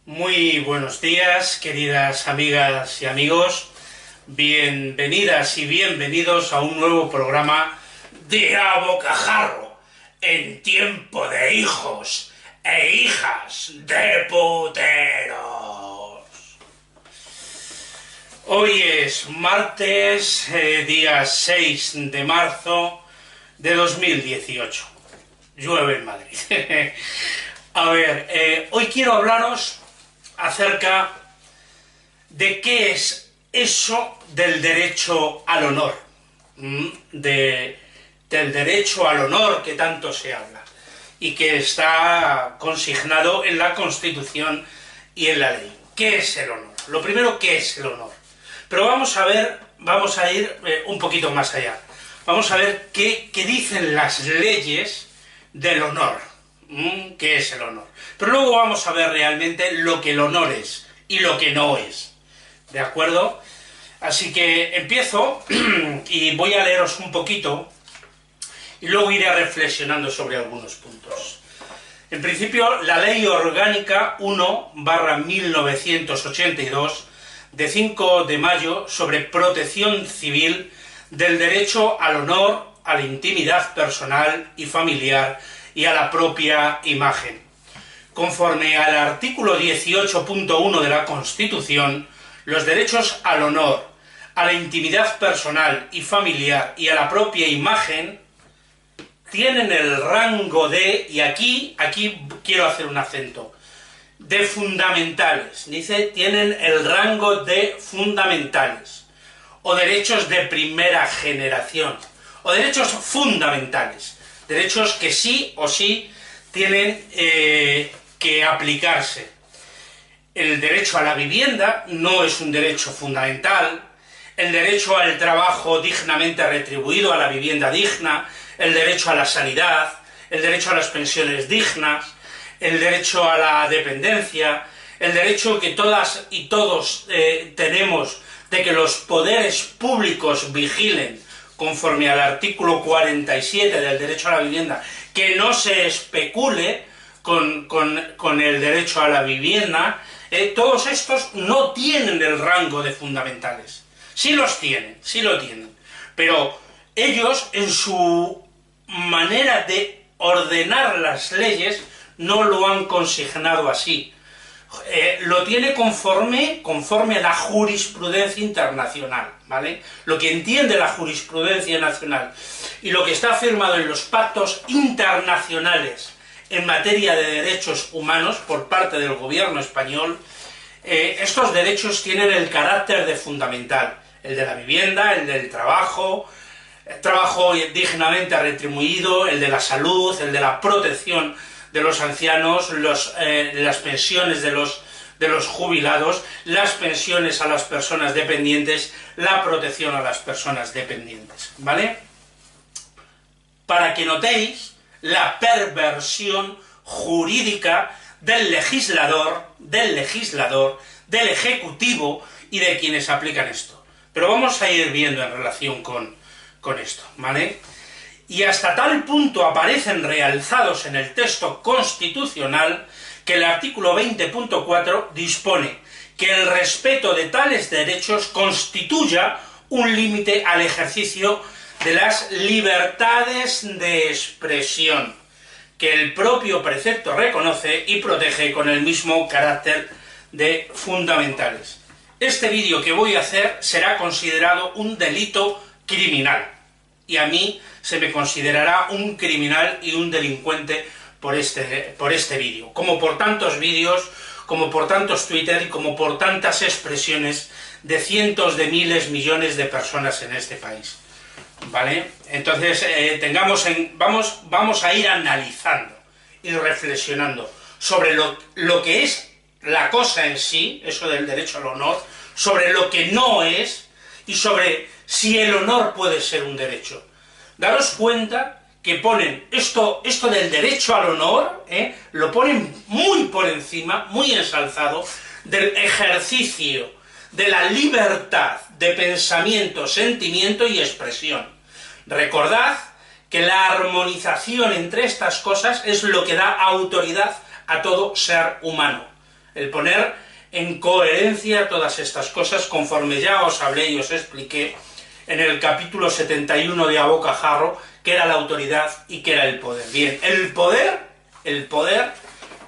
Muy buenos días, queridas amigas y amigos. Bienvenidas y bienvenidos a un nuevo programa de A Bocajarro, en tiempo de hijos e hijas de puteros. Hoy es martes, día 6 de marzo de 2018. Llueve en Madrid. A ver, hoy quiero hablaros acerca de qué es eso del derecho al honor, del derecho al honor que tanto se habla y que está consignado en la Constitución y en la ley. ¿Qué es el honor? Lo primero, ¿qué es el honor? Pero vamos a ir un poquito más allá. Vamos a ver qué dicen las leyes del honor. ¿Qué es el honor? Pero luego vamos a ver realmente lo que el honor es y lo que no es. ¿De acuerdo? Así que empiezo y voy a leeros un poquito y luego iré reflexionando sobre algunos puntos. En principio, la Ley Orgánica 1/1982 de 5 de mayo sobre protección civil del derecho al honor, a la intimidad personal y familiar y a la propia imagen. Conforme al artículo 18.1 de la Constitución, los derechos al honor, a la intimidad personal y familiar y a la propia imagen tienen el rango de, y aquí quiero hacer un acento, de fundamentales. Dice, tienen el rango de fundamentales, o derechos de primera generación, o derechos fundamentales, derechos que sí o sí tienen que aplicarse. El derecho a la vivienda no es un derecho fundamental, el derecho al trabajo dignamente retribuido, a la vivienda digna, el derecho a la sanidad, el derecho a las pensiones dignas, el derecho a la dependencia, el derecho que todas y todos tenemos de que los poderes públicos vigilen, conforme al artículo 47 del derecho a la vivienda, que no se especule con el derecho a la vivienda. Todos estos no tienen el rango de fundamentales. Sí lo tienen, pero ellos en su manera de ordenar las leyes no lo han consignado así. Lo tiene conforme a la jurisprudencia internacional, ¿vale? Lo que entiende la jurisprudencia nacional y lo que está firmado en los pactos internacionales en materia de derechos humanos por parte del gobierno español, estos derechos tienen el carácter de fundamental, el de la vivienda, el del trabajo dignamente retribuido, el de la salud, el de la protección de los ancianos, las pensiones de los jubilados, las pensiones a las personas dependientes, la protección a las personas dependientes, ¿vale? Para que notéis la perversión jurídica del legislador, del ejecutivo y de quienes aplican esto. Pero vamos a ir viendo en relación con esto, ¿vale? Y hasta tal punto aparecen realzados en el texto constitucional que el artículo 20.4 dispone que el respeto de tales derechos constituya un límite al ejercicio de las libertades de expresión, que el propio precepto reconoce y protege con el mismo carácter de fundamentales. Este vídeo que voy a hacer será considerado un delito criminal, y a mí se me considerará un criminal y un delincuente por este vídeo, como por tantos vídeos, como por tantos Twitter y como por tantas expresiones de cientos de miles, millones de personas en este país, ¿vale? Entonces, vamos a ir analizando y reflexionando sobre lo que es la cosa en sí, eso del derecho al honor, sobre lo que no es y sobre si el honor puede ser un derecho. Daros cuenta que ponen esto del derecho al honor, lo ponen muy por encima, muy ensalzado, del ejercicio de la libertad de pensamiento, sentimiento y expresión. Recordad que la armonización entre estas cosas es lo que da autoridad a todo ser humano. el poner en coherencia todas estas cosas, conforme ya os hablé y os expliqué en el capítulo 71 de A Bocajarro, qué era la autoridad y qué era el poder. Bien, el poder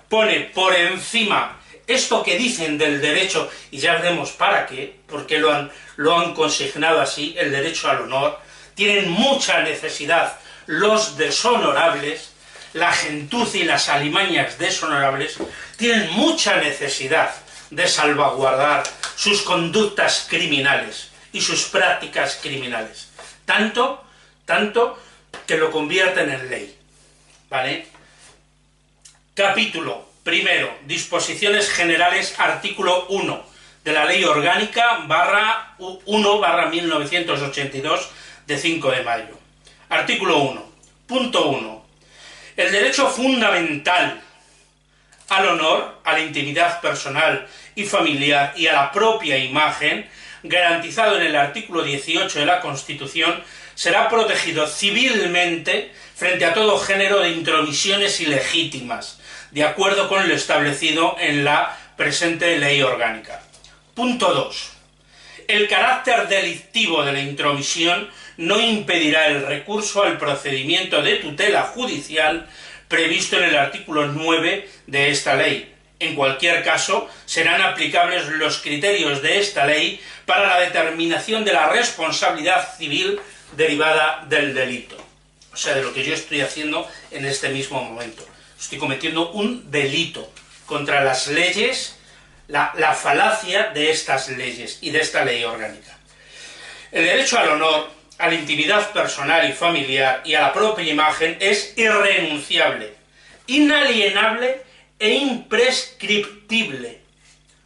pone por encima esto que dicen del derecho, y ya veremos para qué, porque lo han consignado así, el derecho al honor. Tienen mucha necesidad los deshonorables, la gentuza y las alimañas deshonorables, tienen mucha necesidad de salvaguardar sus conductas criminales y sus prácticas criminales. Tanto que lo convierten en ley. ¿Vale? Capítulo primero, disposiciones generales, artículo 1 de la Ley Orgánica /1/1982 de 5 de mayo. Artículo 1. Punto 1. El derecho fundamental al honor, a la intimidad personal y familiar y a la propia imagen, garantizado en el artículo 18 de la Constitución, será protegido civilmente frente a todo género de intromisiones ilegítimas, de acuerdo con lo establecido en la presente Ley Orgánica. Punto 2. El carácter delictivo de la intromisión no impedirá el recurso al procedimiento de tutela judicial previsto en el artículo 9 de esta ley. En cualquier caso, serán aplicables los criterios de esta ley para la determinación de la responsabilidad civil derivada del delito. O sea, de lo que yo estoy haciendo en este mismo momento. Estoy cometiendo un delito contra las leyes, la falacia de estas leyes y de esta ley orgánica. El derecho al honor, a la intimidad personal y familiar y a la propia imagen es irrenunciable, inalienable e imprescriptible.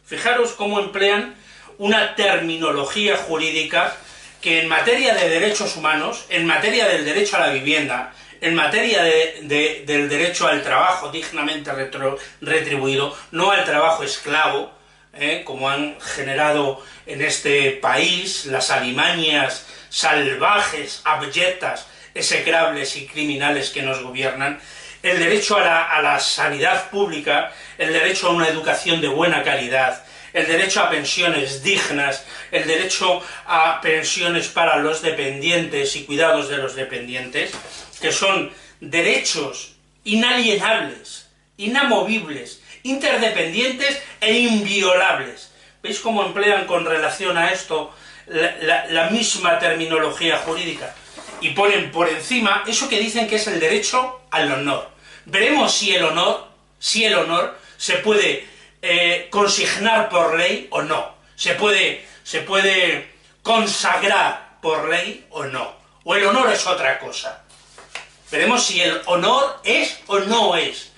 Fijaros cómo emplean una terminología jurídica que en materia de derechos humanos, en materia del derecho a la vivienda, en materia del derecho al trabajo dignamente retribuido, no al trabajo esclavo, como han generado en este país las alimañas salvajes, abyectas, execrables y criminales que nos gobiernan, el derecho a la sanidad pública, el derecho a una educación de buena calidad, el derecho a pensiones dignas, el derecho a pensiones para los dependientes y cuidados de los dependientes, que son derechos inalienables, inamovibles, interdependientes e inviolables. ¿Veis cómo emplean con relación a esto la misma terminología jurídica? Y ponen por encima eso que dicen que es el derecho al honor. Veremos si el honor se puede consignar por ley o no. Se puede consagrar por ley o no. O el honor es otra cosa. Veremos si el honor es o no es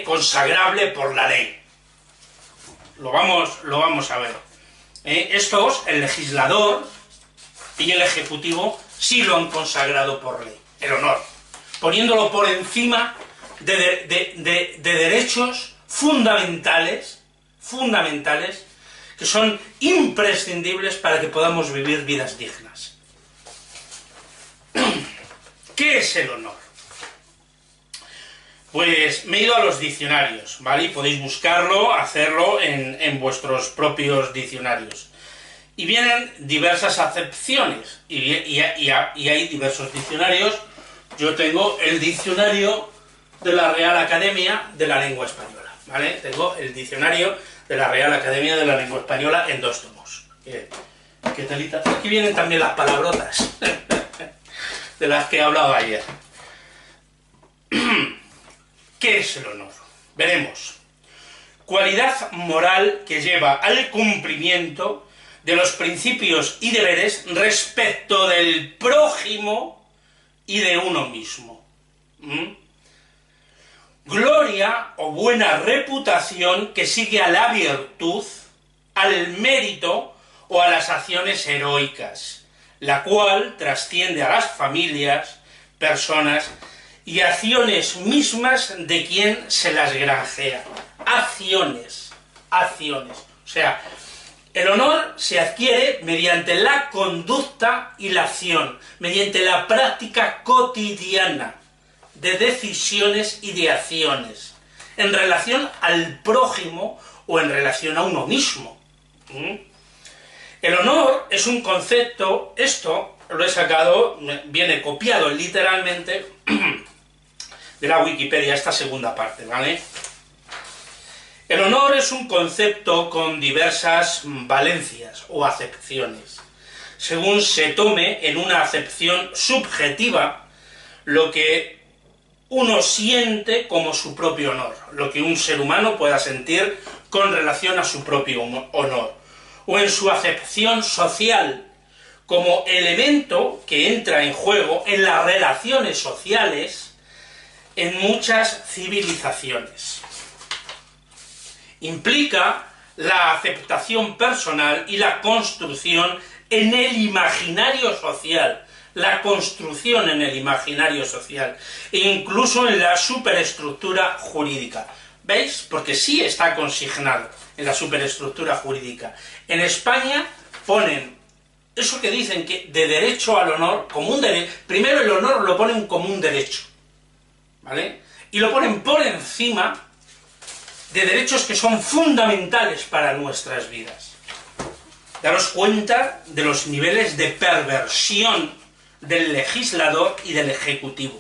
consagrable por la ley. Lo vamos a ver. Estos, el legislador y el ejecutivo, sí lo han consagrado por ley, el honor, poniéndolo por encima de derechos fundamentales, que son imprescindibles para que podamos vivir vidas dignas. ¿Qué es el honor? Pues me he ido a los diccionarios, ¿vale? Y podéis buscarlo, hacerlo en vuestros propios diccionarios. Y vienen diversas acepciones, y hay diversos diccionarios. Yo tengo el diccionario de la Real Academia de la Lengua Española, ¿vale? Tengo el diccionario de la Real Academia de la Lengua Española en 2 tomos. ¿Qué talita? Aquí vienen también las palabrotas de las que he hablado ayer. ¿Qué es el honor? Veremos. Cualidad moral que lleva al cumplimiento de los principios y deberes respecto del prójimo y de uno mismo. Gloria o buena reputación que sigue a la virtud, al mérito o a las acciones heroicas, la cual trasciende a las familias, personas y acciones mismas de quien se las granjea. Acciones. O sea, el honor se adquiere mediante la conducta y la acción, mediante la práctica cotidiana de decisiones y de acciones. en relación al prójimo o en relación a uno mismo. El honor es un concepto, esto lo he sacado, viene copiado literalmente de la Wikipedia, esta segunda parte, ¿vale? El honor es un concepto con diversas valencias o acepciones, según se tome en una acepción subjetiva lo que uno siente como su propio honor, lo que un ser humano pueda sentir con relación a su propio honor, o en su acepción social, como elemento que entra en juego en las relaciones sociales en muchas civilizaciones. Implica la aceptación personal y la construcción en el imaginario social, la construcción en el imaginario social, e incluso en la superestructura jurídica. ¿Veis? Porque sí está consignado en la superestructura jurídica. En España ponen eso que dicen que de derecho al honor, como un derecho, primero el honor lo ponen como un derecho, ¿vale? Y lo ponen por encima de derechos que son fundamentales para nuestras vidas. Daros cuenta de los niveles de perversión del legislador y del ejecutivo,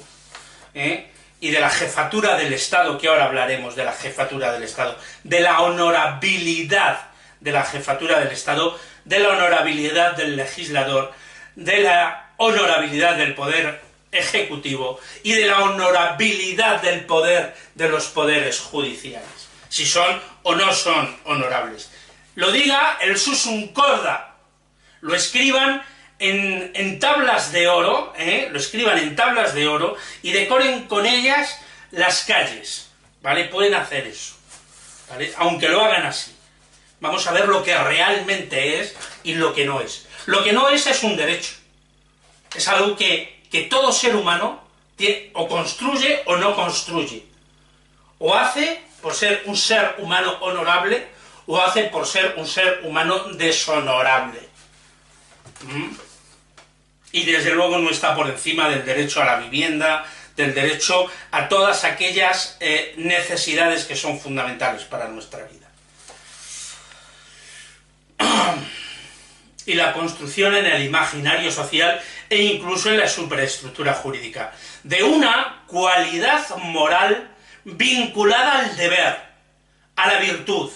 y de la jefatura del Estado, que ahora hablaremos de la jefatura del Estado, de la honorabilidad de la jefatura del Estado, de la honorabilidad del legislador, de la honorabilidad del poder ejecutivo y de la honorabilidad del poder de los poderes judiciales, si son o no son honorables. Lo diga el Susun Corda, lo escriban en tablas de oro, lo escriban en tablas de oro y decoren con ellas las calles, ¿vale? Pueden hacer eso, ¿vale? Aunque lo hagan así. Vamos a ver lo que realmente es y lo que no es. Lo que no es un derecho. Es algo que todo ser humano o construye o no construye. O hace por ser un ser humano honorable, o hace por ser un ser humano deshonorable. Y desde luego no está por encima del derecho a la vivienda, del derecho a todas aquellas necesidades que son fundamentales para nuestra vida. Y la construcción en el imaginario social e incluso en la superestructura jurídica, de una cualidad moral vinculada al deber, a la virtud,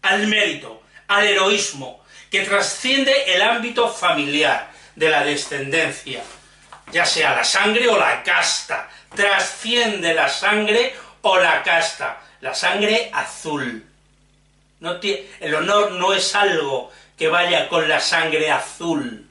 al mérito, al heroísmo, que trasciende el ámbito familiar, de la descendencia, ya sea la sangre o la casta, trasciende la sangre o la casta, la sangre azul. El honor no es algo que vaya con la sangre azul,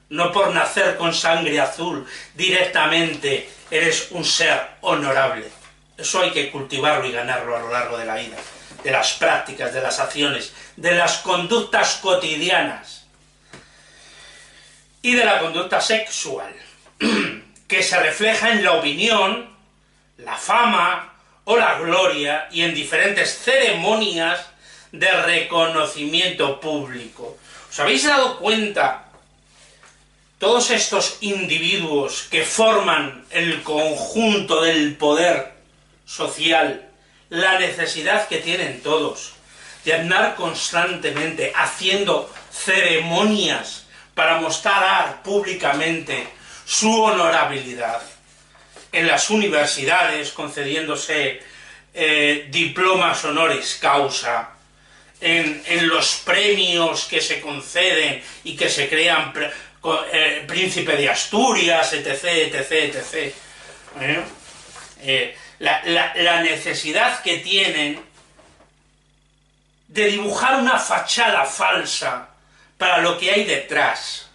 no por nacer con sangre azul directamente eres un ser honorable. Eso hay que cultivarlo y ganarlo a lo largo de la vida, de las prácticas, de las acciones, de las conductas cotidianas y de la conducta sexual, que se refleja en la opinión, la fama o la gloria y en diferentes ceremonias de reconocimiento público. ¿Os habéis dado cuenta? Todos estos individuos que forman el conjunto del poder social, la necesidad que tienen todos de andar constantemente haciendo ceremonias para mostrar públicamente su honorabilidad, en las universidades concediéndose diplomas honoris causa, en los premios que se conceden y que se crean príncipe de Asturias, etc., etc., etc. La necesidad que tienen de dibujar una fachada falsa para lo que hay detrás,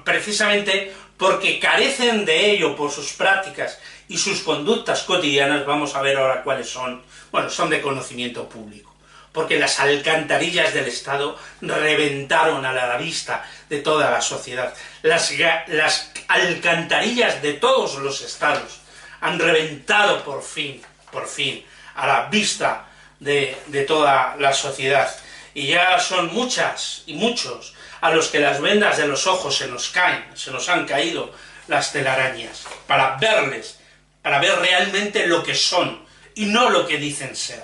precisamente porque carecen de ello por sus prácticas y sus conductas cotidianas. Vamos a ver ahora cuáles son. Bueno, son de conocimiento público, porque las alcantarillas del Estado reventaron a la vista de toda la sociedad. Las alcantarillas de todos los estados han reventado por fin, a la vista de toda la sociedad. Y ya son muchas y muchos a los que las vendas de los ojos se nos han caído las telarañas, para ver realmente lo que son, y no lo que dicen ser.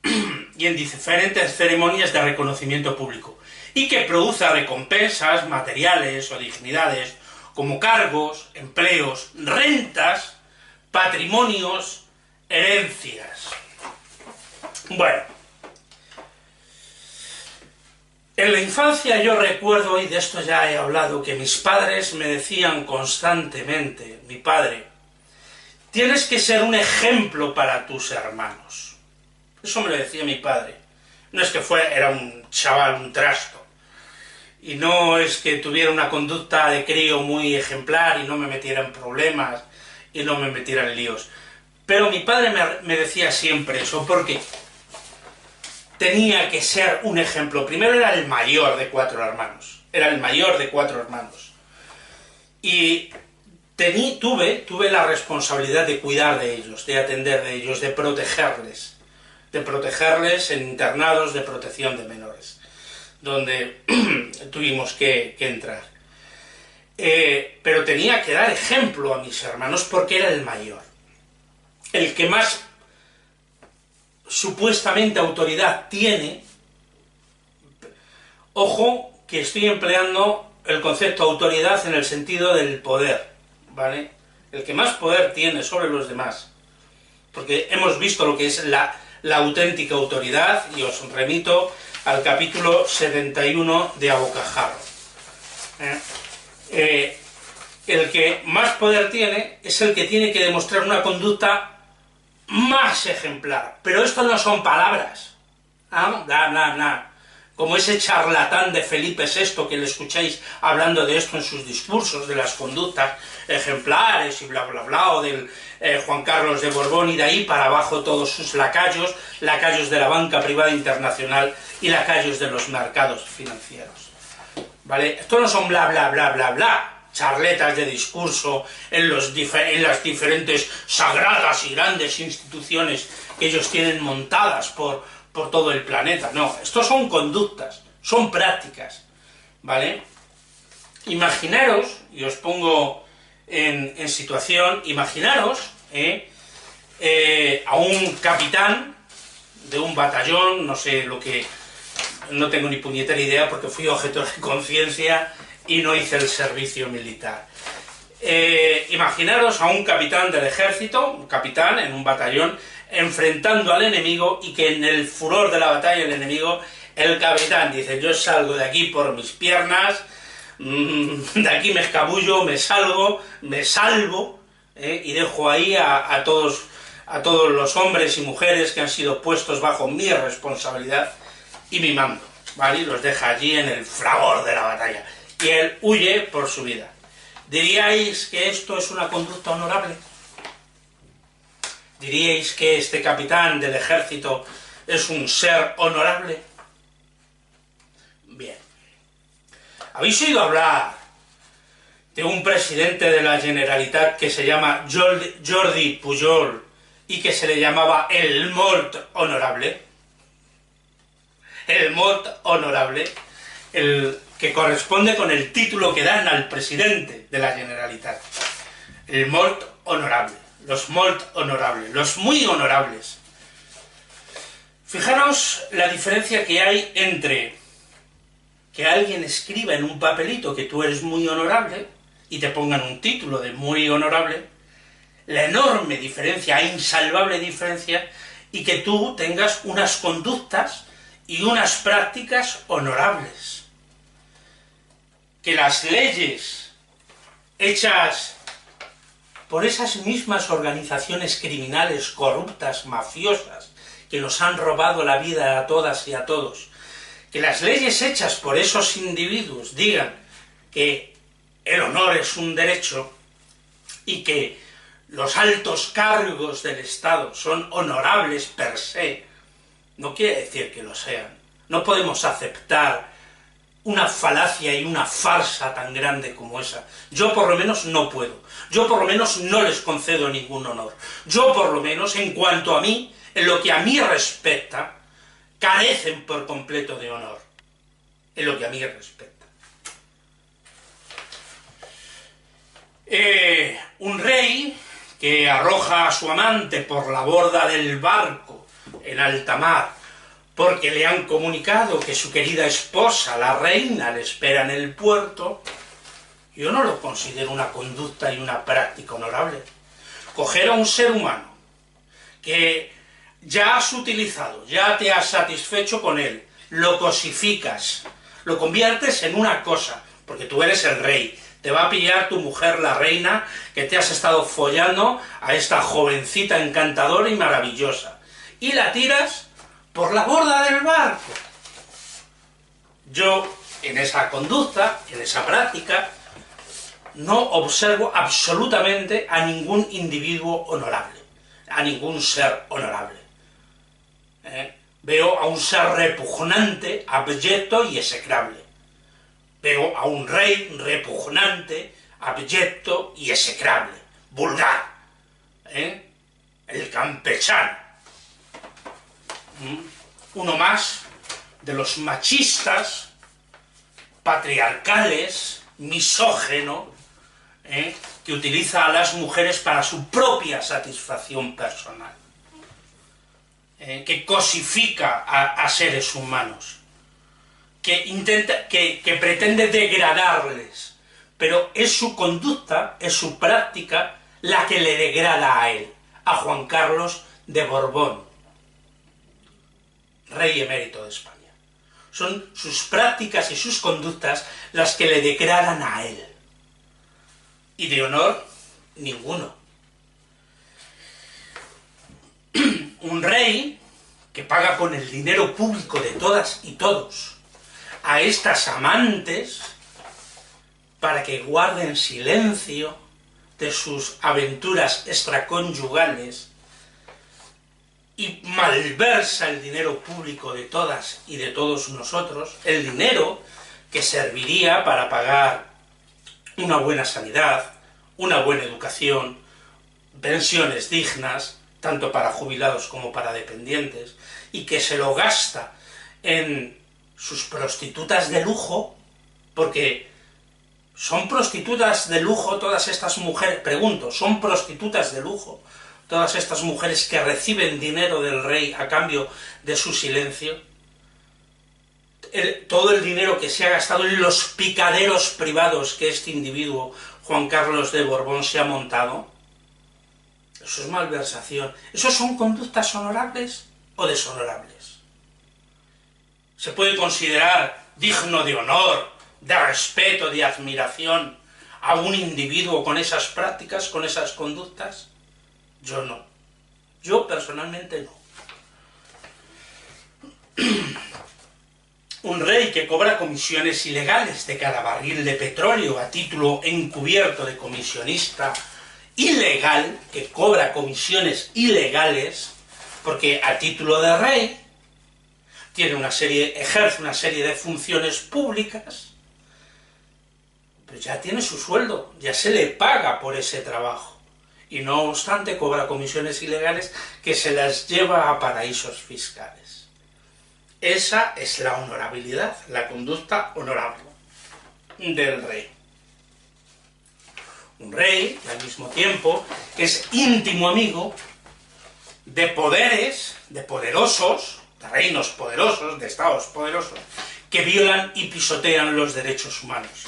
Y en diferentes ceremonias de reconocimiento público, y que produzca recompensas materiales o dignidades, como cargos, empleos, rentas, patrimonios, herencias. Bueno, en la infancia yo recuerdo, y de esto ya he hablado, que mis padres me decían constantemente, mi padre, tienes que ser un ejemplo para tus hermanos. Eso me lo decía mi padre. No es que era un chaval, un trasto, y no es que tuviera una conducta de crío muy ejemplar y no me metiera en problemas y no me metiera en líos. Pero mi padre me decía siempre eso, porque tenía que ser un ejemplo. Primero era el mayor de 4 hermanos. Era el mayor de 4 hermanos. Y tuve la responsabilidad de cuidar de ellos, de atender de ellos, de protegerles en internados de protección de menores, donde tuvimos que entrar. Pero tenía que dar ejemplo a mis hermanos porque era el mayor, el que más supuestamente autoridad tiene. Ojo, que estoy empleando el concepto autoridad en el sentido del poder, ¿vale? El que más poder tiene sobre los demás, porque hemos visto lo que es la auténtica autoridad, y os remito al capítulo 71 de Abocajarro. El que más poder tiene es el que tiene que demostrar una conducta más ejemplar. Pero esto no son palabras. Como ese charlatán de Felipe VI que le escucháis hablando de esto en sus discursos, de las conductas ejemplares y bla bla bla, o del Juan Carlos de Borbón, y de ahí para abajo todos sus lacayos de la banca privada internacional y lacayos de los mercados financieros. ¿Vale? Esto no son bla bla bla bla bla, charletas de discurso en las diferentes sagradas y grandes instituciones que ellos tienen montadas por todo el planeta. No, estos son conductas, son prácticas, ¿vale? Imaginaros, y os pongo en situación, imaginaros a un capitán de un batallón, no sé lo que, no tengo ni puñetera idea porque fui objeto de conciencia y no hice el servicio militar. Imaginaros a un capitán del ejército, un capitán en un batallón, enfrentando al enemigo, y que en el furor de la batalla el enemigo, el capitán dice: yo salgo de aquí por mis piernas, de aquí me escabullo, me salgo, me salvo, y dejo ahí a todos los hombres y mujeres que han sido puestos bajo mi responsabilidad y mi mando, ¿vale? Y los deja allí en el fragor de la batalla, y él huye por su vida. ¿Diríais que esto es una conducta honorable? ¿Diríais que este capitán del ejército es un ser honorable? Bien. ¿Habéis oído hablar de un presidente de la Generalitat que se llama Jordi Pujol y que se le llamaba el Molt Honorable? El Molt Honorable, el que corresponde con el título que dan al presidente de la Generalitat. El Molt Honorable. Los molt honorables, los muy honorables. Fijaros la diferencia que hay entre que alguien escriba en un papelito que tú eres muy honorable y te pongan un título de muy honorable, la enorme diferencia, insalvable diferencia, y que tú tengas unas conductas y unas prácticas honorables. Que las leyes hechas por esas mismas organizaciones criminales, corruptas, mafiosas, que nos han robado la vida a todas y a todos, que las leyes hechas por esos individuos digan que el honor es un derecho y que los altos cargos del Estado son honorables per se, no quiere decir que lo sean. No podemos aceptar una falacia y una farsa tan grande como esa. Yo por lo menos no puedo. Yo por lo menos no les concedo ningún honor. Yo por lo menos, en cuanto a mí, en lo que a mí respecta, carecen por completo de honor. En lo que a mí respecta. Un rey que arroja a su amante por la borda del barco en alta mar, porque le han comunicado que su querida esposa, la reina, le espera en el puerto, yo no lo considero una conducta y una práctica honorable. Coger a un ser humano que ya has utilizado, ya te has satisfecho con él, lo cosificas, lo conviertes en una cosa, porque tú eres el rey, te va a pillar tu mujer, la reina, que te has estado follando a esta jovencita encantadora y maravillosa, y la tiras por la borda del barco. Yo, en esa conducta, en esa práctica, no observo absolutamente a ningún individuo honorable, a ningún ser honorable. Veo a un ser repugnante, abyecto y execrable. Veo a un rey repugnante, abyecto y execrable, vulgar, el campechano. Uno más de los machistas, patriarcales, misógeno, que utiliza a las mujeres para su propia satisfacción personal, que cosifica a seres humanos, que pretende degradarles, pero es su conducta, es su práctica la que le degrada a él, a Juan Carlos de Borbón, rey emérito de España. Son sus prácticas y sus conductas las que le degradan a él. Y de honor, ninguno. Un rey que paga con el dinero público de todas y todos a estas amantes para que guarden silencio de sus aventuras extraconyugales y malversa el dinero público de todas y de todos nosotros, el dinero que serviría para pagar una buena sanidad, una buena educación, pensiones dignas, tanto para jubilados como para dependientes, y que se lo gasta en sus prostitutas de lujo, porque son prostitutas de lujo todas estas mujeres, pregunto, ¿son prostitutas de lujo todas estas mujeres que reciben dinero del rey a cambio de su silencio? Todo el dinero que se ha gastado en los picaderos privados que este individuo, Juan Carlos de Borbón, se ha montado, eso es malversación. ¿Eso son conductas honorables o deshonorables? ¿Se puede considerar digno de honor, de respeto, de admiración a un individuo con esas prácticas, con esas conductas? Yo no. Yo personalmente no. Un rey que cobra comisiones ilegales de cada barril de petróleo a título encubierto de comisionista ilegal, que cobra comisiones ilegales, porque a título de rey ejerce una serie de funciones públicas, pero ya tiene su sueldo, ya se le paga por ese trabajo, y no obstante cobra comisiones ilegales que se las lleva a paraísos fiscales. Esa es la honorabilidad, la conducta honorable del rey. Un rey que al mismo tiempo es íntimo amigo de poderes, de poderosos, de reinos poderosos, de estados poderosos, que violan y pisotean los derechos humanos,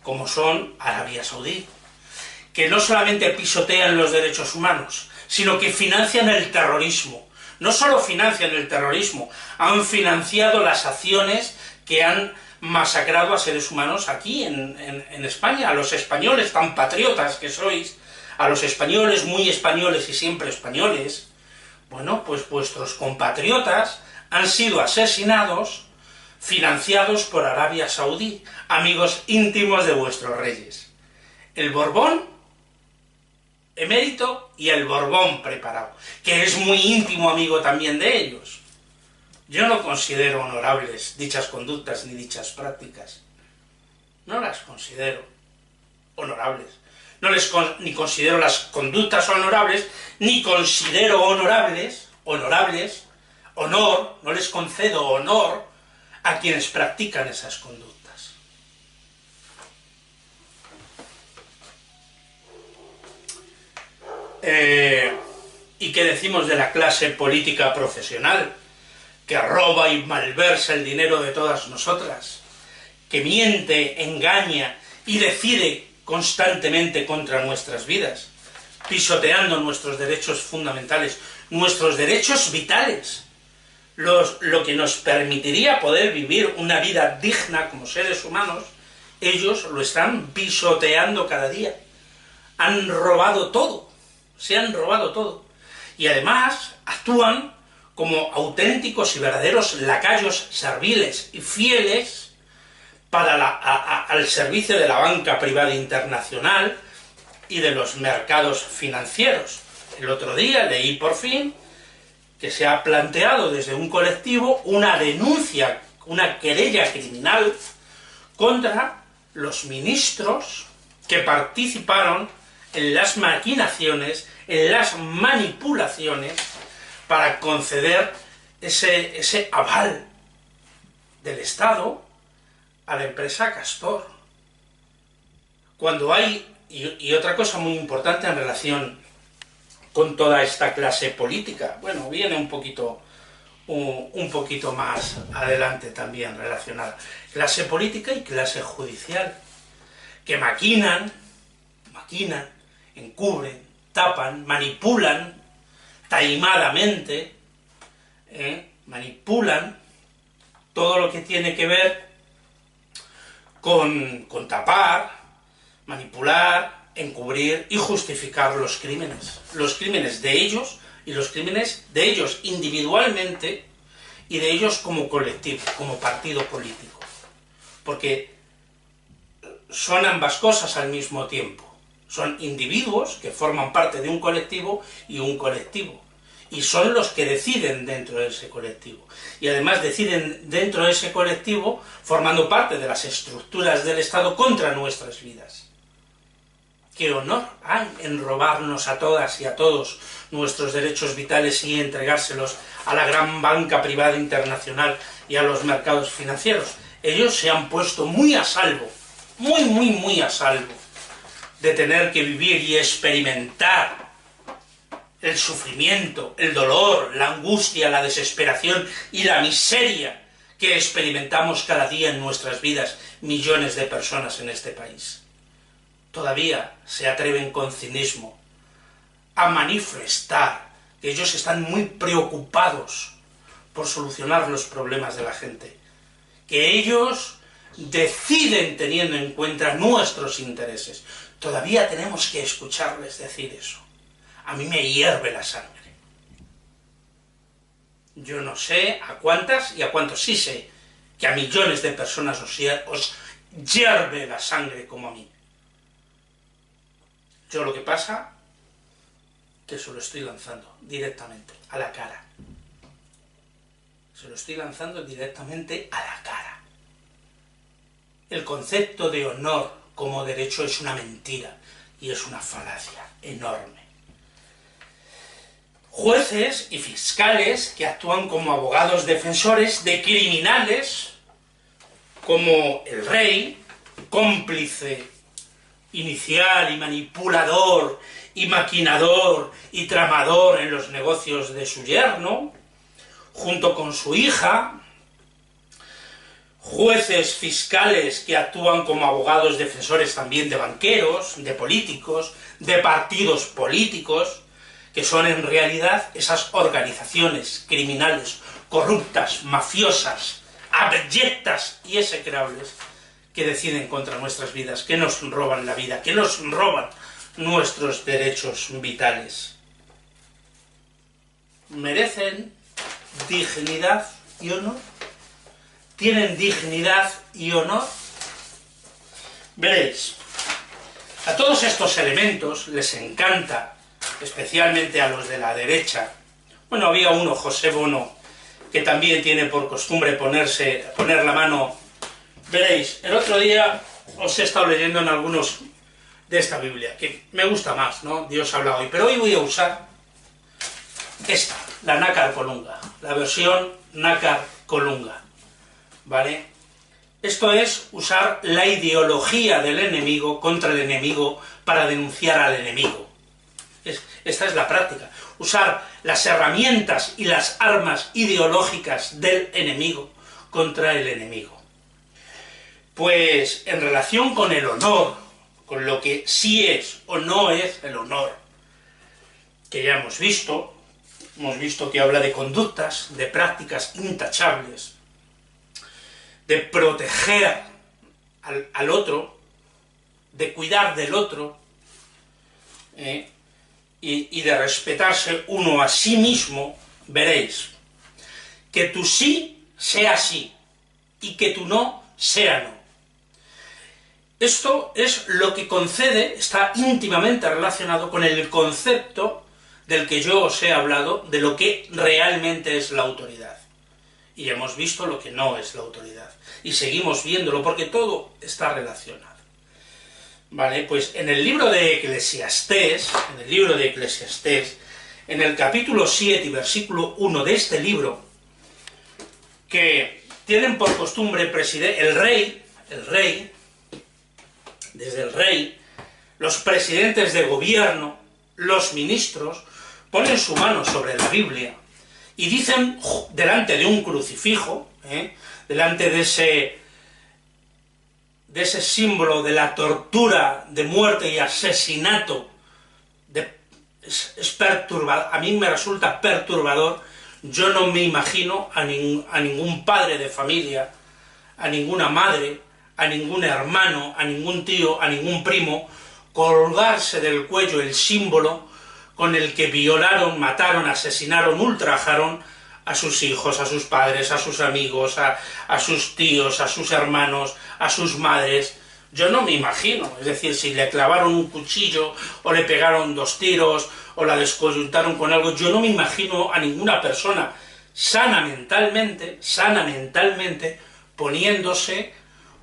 como son Arabia Saudí, que no solamente pisotean los derechos humanos, sino que financian el terrorismo. No solo financian el terrorismo, han financiado las acciones que han masacrado a seres humanos aquí en España, a los españoles tan patriotas que sois, a los españoles muy españoles y siempre españoles. Bueno, pues vuestros compatriotas han sido asesinados, financiados por Arabia Saudí, amigos íntimos de vuestros reyes. El Borbón emérito y el Borbón preparado, que es muy íntimo amigo también de ellos. Yo no considero honorables dichas conductas ni dichas prácticas. No las considero honorables. Ni considero las conductas honorables, ni considero honorables, honor, no les concedo honor a quienes practican esas conductas. ¿Y qué decimos de la clase política profesional, que roba y malversa el dinero de todas nosotras, que miente, engaña y decide constantemente contra nuestras vidas, pisoteando nuestros derechos fundamentales, nuestros derechos vitales, lo que nos permitiría poder vivir una vida digna como seres humanos? Ellos lo están pisoteando cada día. Han robado todo, se han robado todo. Y además actúan como auténticos y verdaderos lacayos serviles y fieles al servicio de la banca privada internacional y de los mercados financieros. El otro día leí por fin que se ha planteado desde un colectivo una denuncia, una querella criminal contra los ministros que participaron en las maquinaciones, en las manipulaciones para conceder ese aval del Estado a la empresa Castor. Cuando hay, y otra cosa muy importante en relación con toda esta clase política, bueno, viene un poquito más adelante también relacionada, clase política y clase judicial, que maquinan, encubren, tapan, manipulan taimadamente, manipulan todo lo que tiene que ver con tapar, manipular, encubrir y justificar los crímenes de ellos y los crímenes de ellos individualmente y de ellos como colectivo, como partido político, porque son ambas cosas al mismo tiempo. Son individuos que forman parte de un colectivo y un colectivo, y son los que deciden dentro de ese colectivo, y además deciden dentro de ese colectivo formando parte de las estructuras del Estado contra nuestras vidas. ¿Qué honor hay en robarnos a todas y a todos nuestros derechos vitales y entregárselos a la gran banca privada internacional y a los mercados financieros? Ellos se han puesto muy a salvo, muy a salvo, de tener que vivir y experimentar el sufrimiento, el dolor, la angustia, la desesperación y la miseria que experimentamos cada día en nuestras vidas millones de personas en este país. Todavía se atreven con cinismo a manifestar que ellos están muy preocupados por solucionar los problemas de la gente, que ellos deciden teniendo en cuenta nuestros intereses. Todavía tenemos que escucharles decir eso. A mí me hierve la sangre. Yo no sé a cuántas y a cuántos sí sé que a millones de personas os hierve la sangre como a mí. Yo lo que pasa que se lo estoy lanzando directamente a la cara. Se lo estoy lanzando directamente a la cara. El concepto de honor como derecho es una mentira y es una falacia enorme. Jueces y fiscales que actúan como abogados defensores de criminales como el rey, cómplice inicial y manipulador y maquinador y tramador en los negocios de su yerno, junto con su hija. Jueces fiscales que actúan como abogados defensores también de banqueros, de políticos, de partidos políticos, que son en realidad esas organizaciones criminales, corruptas, mafiosas, abyectas y execrables que deciden contra nuestras vidas, que nos roban la vida, que nos roban nuestros derechos vitales. ¿Merecen dignidad y honor? ¿Tienen dignidad y honor? Veréis, a todos estos elementos les encanta, especialmente a los de la derecha. Bueno, había uno, José Bono, que también tiene por costumbre poner la mano. Veréis, el otro día os he estado leyendo en algunos de esta Biblia, que me gusta más, ¿no? Dios habla hoy, pero hoy voy a usar esta, la Nácar Colunga, la versión Nácar Colunga, ¿vale? Esto es usar la ideología del enemigo contra el enemigo para denunciar al enemigo. Esta es la práctica. Usar las herramientas y las armas ideológicas del enemigo contra el enemigo. Pues en relación con el honor, con lo que sí es o no es el honor, que ya hemos visto que habla de conductas, de prácticas intachables, de proteger al otro, de cuidar del otro, y de respetarse uno a sí mismo. Veréis que tu sí sea sí y que tu no sea no. Esto es lo que concede, está íntimamente relacionado con el concepto del que yo os he hablado, de lo que realmente es la autoridad. Y hemos visto lo que no es la autoridad. Y seguimos viéndolo porque todo está relacionado. Vale, pues en el libro de Eclesiastés, en el capítulo 7 y versículo 1 de este libro, que tienen por costumbre el rey, desde el rey, los presidentes de gobierno, los ministros, ponen su mano sobre la Biblia y dicen delante de un crucifijo, delante de ese símbolo de la tortura, de muerte y asesinato, es perturbador. A mí me resulta perturbador. Yo no me imagino a ningún padre de familia, a ninguna madre, a ningún hermano, a ningún tío, a ningún primo, colgarse del cuello el símbolo con el que violaron, mataron, asesinaron, ultrajaron a sus hijos, a sus padres, a sus amigos, a sus tíos, a sus hermanos, a sus madres. Yo no me imagino, es decir, si le clavaron un cuchillo, o le pegaron 2 tiros, o la descoyuntaron con algo, yo no me imagino a ninguna persona sana mentalmente, poniéndose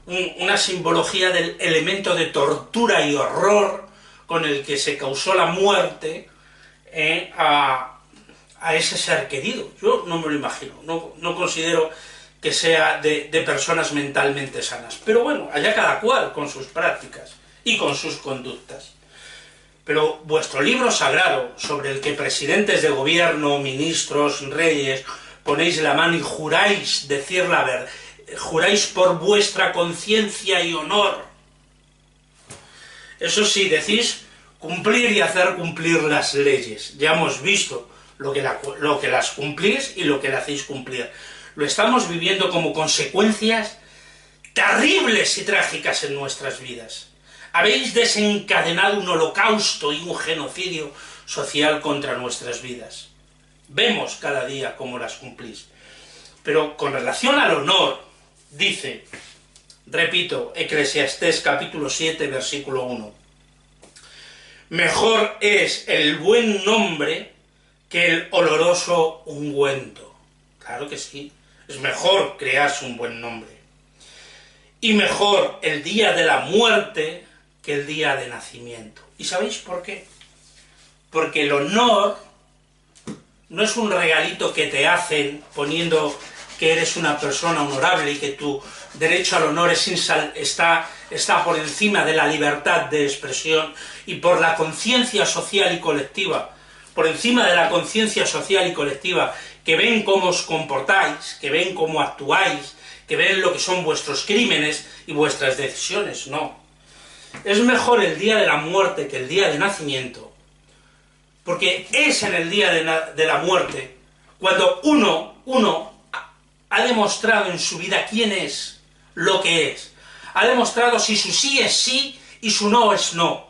una simbología del elemento de tortura y horror con el que se causó la muerte a ese ser querido. Yo no me lo imagino, no considero que sea de personas mentalmente sanas. Pero bueno, allá cada cual con sus prácticas y con sus conductas. Pero vuestro libro sagrado, sobre el que presidentes de gobierno, ministros, reyes, ponéis la mano y juráis decir la verdad, juráis por vuestra conciencia y honor. Eso sí, decís cumplir y hacer cumplir las leyes. Ya hemos visto lo que las cumplís y lo que le hacéis cumplir. Lo estamos viviendo como consecuencias terribles y trágicas en nuestras vidas. Habéis desencadenado un holocausto y un genocidio social contra nuestras vidas. Vemos cada día cómo las cumplís. Pero con relación al honor, dice, repito, Eclesiastés capítulo 7, versículo 1. Mejor es el buen nombre que el oloroso ungüento. Claro que sí, es mejor crearse un buen nombre. Y mejor el día de la muerte que el día de nacimiento. ¿Y sabéis por qué? Porque el honor no es un regalito que te hacen poniendo que eres una persona honorable y que tu derecho al honor está por encima de la libertad de expresión y por la conciencia social y colectiva, por encima de la conciencia social y colectiva, que ven cómo os comportáis, que ven cómo actuáis, que ven lo que son vuestros crímenes y vuestras decisiones. No. Es mejor el día de la muerte que el día de nacimiento, porque es en el día de la muerte cuando uno ha demostrado en su vida quién es, lo que es. Ha demostrado si su sí es sí y su no es no.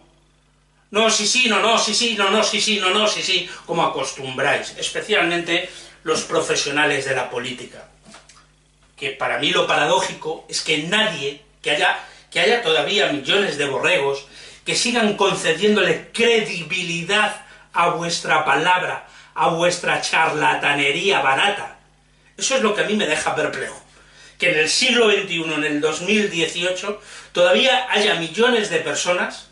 No, sí, sí, no, no, sí, sí, no, no, sí, sí, no, no, sí, sí, como acostumbráis, especialmente los profesionales de la política. Que para mí lo paradójico es que nadie, que haya todavía millones de borregos que sigan concediéndole credibilidad a vuestra palabra, a vuestra charlatanería barata. Eso es lo que a mí me deja perplejo. Que en el siglo XXI, en el 2018, todavía haya millones de personas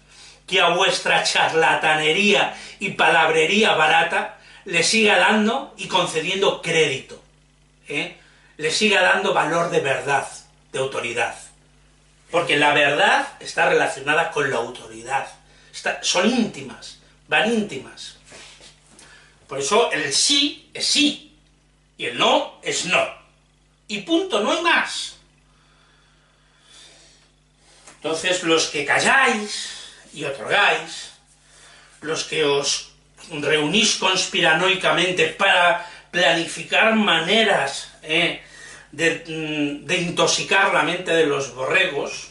que a vuestra charlatanería y palabrería barata le siga dando y concediendo crédito, le siga dando valor de verdad, de autoridad. Porque la verdad está relacionada con la autoridad. Son íntimas, van íntimas. Por eso el sí es sí, y el no es no. Y punto, no hay más. Entonces, los que calláis y otorgáis, los que os reunís conspiranoicamente para planificar maneras de intoxicar la mente de los borregos,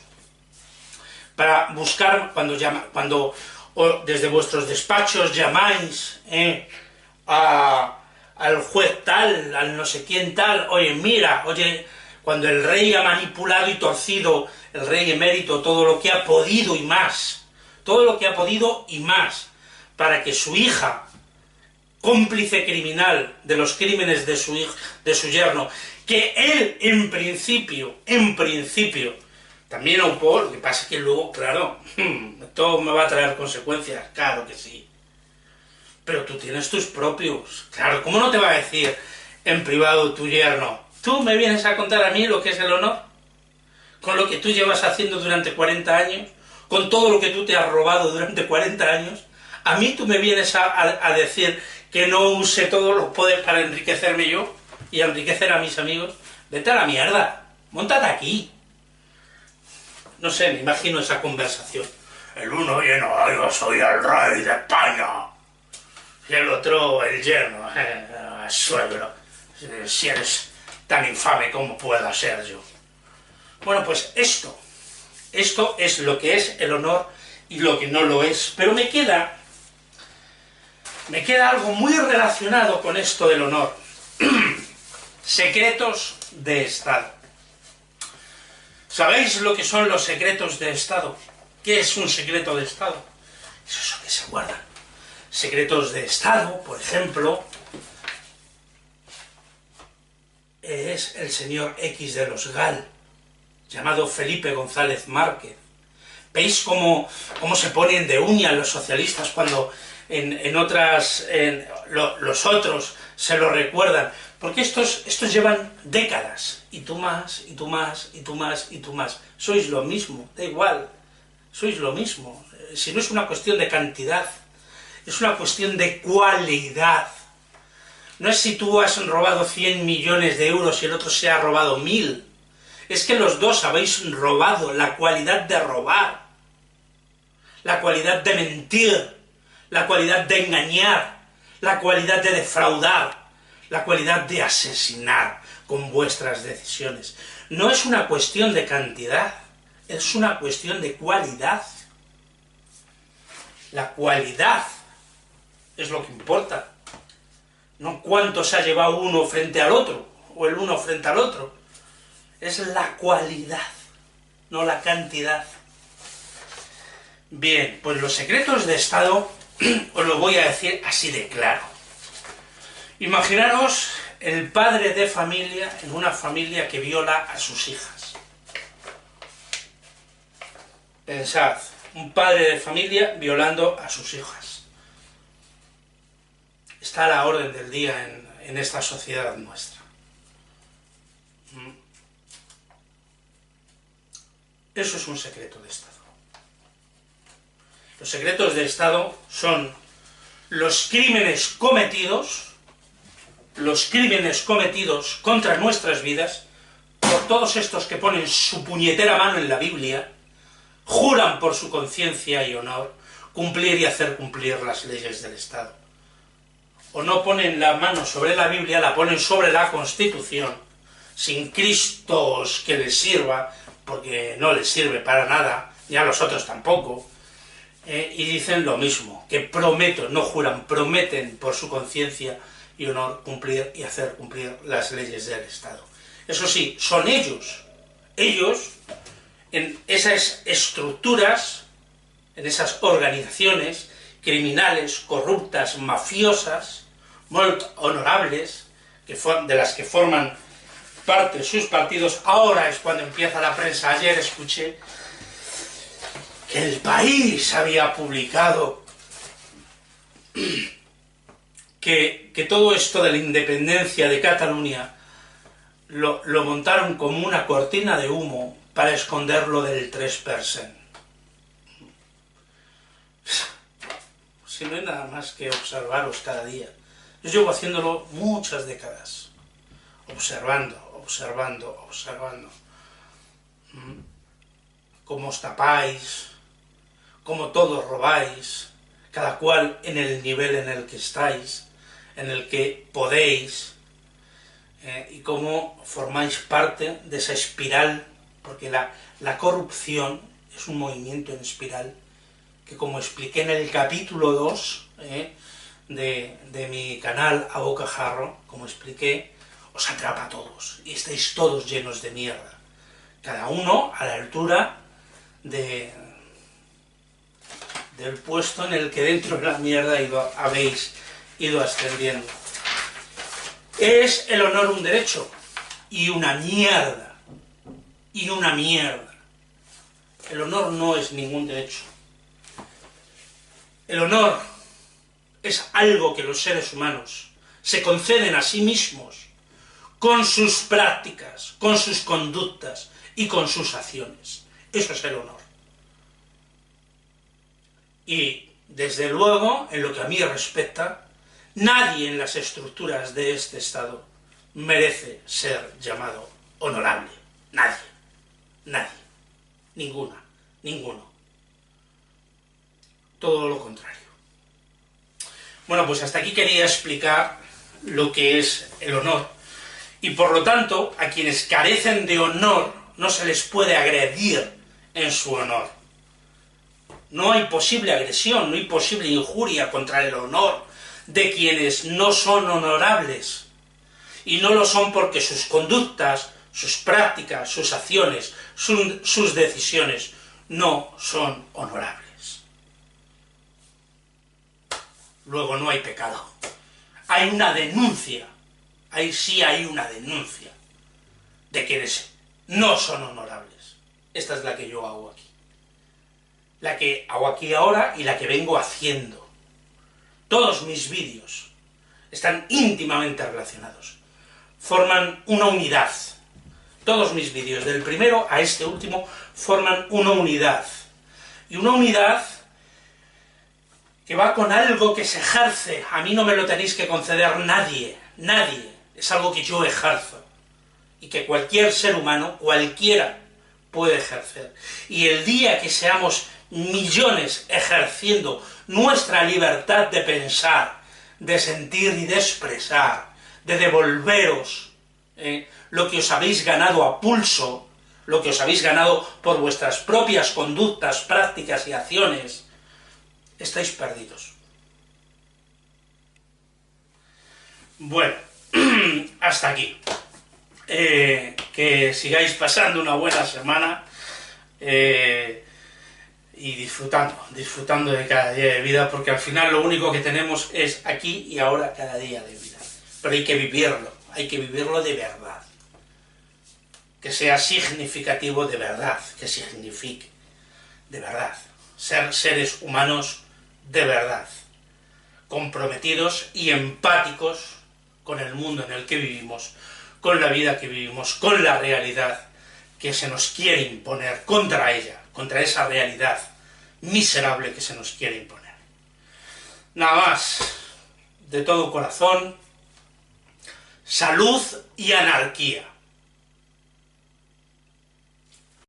para buscar, cuando desde vuestros despachos llamáis al juez tal, al no sé quién tal, oye, mira, oye, cuando el rey ha manipulado y torcido, el rey emérito, todo lo que ha podido y más, todo lo que ha podido y más, para que su hija, cómplice criminal de los crímenes de su yerno, que él en principio, también aupó, lo que pasa es que luego, claro, esto me va a traer consecuencias, claro que sí. Pero tú tienes tus propios, claro, ¿cómo no te va a decir en privado tu yerno? ¿Tú me vienes a contar a mí lo que es el honor? Con lo que tú llevas haciendo durante 40 años, con todo lo que tú te has robado durante 40 años, a mí tú me vienes a decir que no use todos los poderes para enriquecerme yo y enriquecer a mis amigos. Vete a la mierda, móntate aquí. No sé, me imagino esa conversación. El uno lleno, yo soy el rey de España. Y el otro, el yerno, suegro. Si eres tan infame como pueda ser yo. Bueno, pues esto es lo que es el honor y lo que no lo es. Pero me queda algo muy relacionado con esto del honor. Secretos de Estado. ¿Sabéis lo que son los secretos de Estado? ¿Qué es un secreto de Estado? Eso es lo que se guarda. Secretos de Estado, por ejemplo, es el señor X de los GAL, llamado Felipe González Márquez. ¿Veis cómo se ponen de uña los socialistas cuando los otros se lo recuerdan? Porque estos llevan décadas, y tú más, y tú más, y tú más, y tú más. Sois lo mismo, da igual, sois lo mismo. Si no es una cuestión de cantidad, es una cuestión de cualidad. No es si tú has robado 100 millones de euros y el otro se ha robado 1000. Es que los dos habéis robado la cualidad de robar, la cualidad de mentir, la cualidad de engañar, la cualidad de defraudar, la cualidad de asesinar con vuestras decisiones. No es una cuestión de cantidad, es una cuestión de cualidad. La cualidad es lo que importa, no cuánto se ha llevado uno frente al otro, o el uno frente al otro. Es la cualidad, no la cantidad. Bien, pues los secretos de Estado os lo voy a decir así de claro. Imaginaros el padre de familia en una familia que viola a sus hijas. Pensad, un padre de familia violando a sus hijas. Está a la orden del día en esta sociedad nuestra. Eso es un secreto de Estado. Los secretos de Estado son los crímenes cometidos contra nuestras vidas por todos estos que ponen su puñetera mano en la Biblia, juran por su conciencia y honor cumplir y hacer cumplir las leyes del Estado. O no ponen la mano sobre la Biblia, la ponen sobre la Constitución, sin Cristos que les sirva, porque no les sirve para nada, ni a los otros tampoco, y dicen lo mismo, que prometen, no juran, prometen por su conciencia y honor cumplir y hacer cumplir las leyes del Estado. Eso sí, son ellos, en esas estructuras, en esas organizaciones criminales, corruptas, mafiosas, muy honorables, de las que forman parte sus partidos. Ahora es cuando empieza la prensa. Ayer escuché que El País había publicado que todo esto de la independencia de Cataluña lo montaron como una cortina de humo para esconderlo del 3%. Si no hay nada más que observaros cada día Yo llevo haciéndolo muchas décadas, observando, observando, observando. Cómo os tapáis, cómo todos robáis, cada cual en el nivel en el que estáis, en el que podéis, y cómo formáis parte de esa espiral, porque la corrupción es un movimiento en espiral, que como expliqué en el capítulo 2 de mi canal A Bocajarro, como expliqué, os atrapa a todos, y estáis todos llenos de mierda, cada uno a la altura del puesto en el que dentro de la mierda habéis ido ascendiendo. ¿Es el honor un derecho? Y una mierda. Y una mierda. El honor no es ningún derecho. El honor es algo que los seres humanos se conceden a sí mismos con sus prácticas, con sus conductas y con sus acciones. Eso es el honor. Y, desde luego, en lo que a mí respecta, nadie en las estructuras de este Estado merece ser llamado honorable. Nadie. Nadie. Ninguna. Ninguno. Todo lo contrario. Bueno, pues hasta aquí quería explicar lo que es el honor. Y por lo tanto, a quienes carecen de honor no se les puede agredir en su honor. No hay posible agresión, no hay posible injuria contra el honor de quienes no son honorables. Y no lo son porque sus conductas, sus prácticas, sus acciones, sus decisiones no son honorables. Luego no hay pecado. Hay una denuncia. Ahí sí hay una denuncia de quienes no son honorables. Esta es la que yo hago aquí. La que hago aquí ahora y la que vengo haciendo. Todos mis vídeos están íntimamente relacionados. Forman una unidad. Todos mis vídeos, del primero a este último, forman una unidad. Y una unidad que va con algo que se ejerce. A mí no me lo tenéis que conceder nadie. Nadie. Es algo que yo ejerzo. Y que cualquier ser humano, cualquiera, puede ejercer. Y el día que seamos millones ejerciendo nuestra libertad de pensar, de sentir y de expresar, de devolveros lo que os habéis ganado a pulso, lo que os habéis ganado por vuestras propias conductas, prácticas y acciones, estáis perdidos. Bueno, hasta aquí. Que sigáis pasando una buena semana y disfrutando de cada día de vida, porque al final lo único que tenemos es aquí y ahora cada día de vida. Pero hay que vivirlo de verdad. Que sea significativo de verdad, que signifique de verdad. Ser seres humanos de verdad, comprometidos y empáticos con el mundo en el que vivimos, con la vida que vivimos, con la realidad que se nos quiere imponer, contra ella, contra esa realidad miserable que se nos quiere imponer. Nada más, de todo corazón, salud y anarquía.